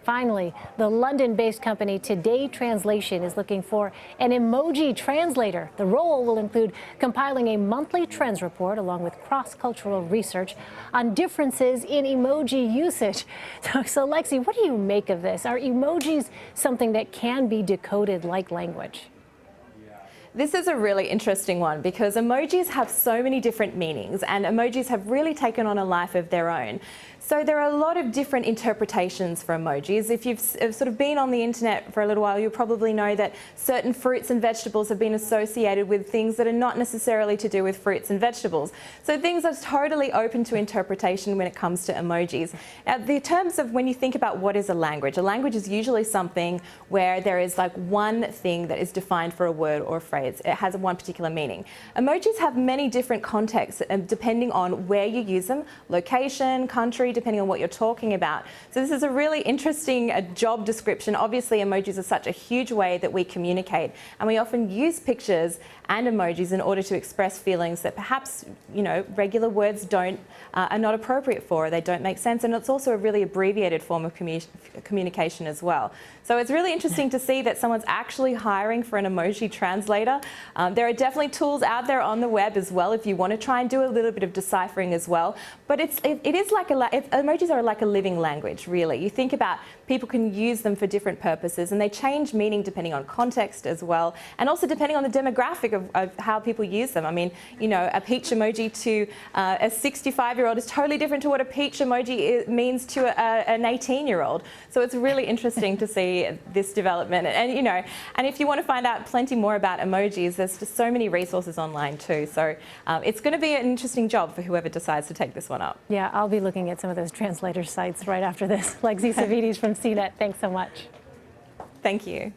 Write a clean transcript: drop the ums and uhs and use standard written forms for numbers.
Finally, the London-based company Today Translation is looking for an emoji translator. The role will include compiling a monthly trends report along with cross-cultural research on differences in emoji usage. So Lexy, what do you make of this? Are emojis something that can be decoded like language? This is a really interesting one because emojis have so many different meanings and emojis have really taken on a life of their own. So there are a lot of different interpretations for emojis. If you've sort of been on the internet for a little while, you'll probably know that certain fruits and vegetables have been associated with things that are not necessarily to do with fruits and vegetables. So things are totally open to interpretation when it comes to emojis. Now, the terms of when you think about what is a language is usually something where there is like one thing that is defined for a word or a phrase. It has one particular meaning. Emojis have many different contexts depending on where you use them, location, country, depending on what you're talking about. So this is a really interesting job description. Obviously, emojis are such a huge way that we communicate, and we often use pictures and emojis in order to express feelings that perhaps, regular words are not appropriate for, or they don't make sense, and it's also a really abbreviated form of communication as well. So it's really interesting to see that someone's actually hiring for an emoji translator. There are definitely tools out there on the web as well if you want to try and do a little bit of deciphering as well. But emojis are like a living language, really. You think about people can use them for different purposes, and they change meaning depending on context as well, and also depending on the demographic of how people use them. I mean, a peach emoji to a 65-year-old is totally different to what a peach emoji means to an 18-year-old. So it's really interesting to see this development. And if you want to find out plenty more about emojis, there's just so many resources online too. So it's going to be an interesting job for whoever decides to take this one up. Yeah, I'll be looking at some of those translator sites right after this. Lexy Savvides from CNET, thanks so much. Thank you.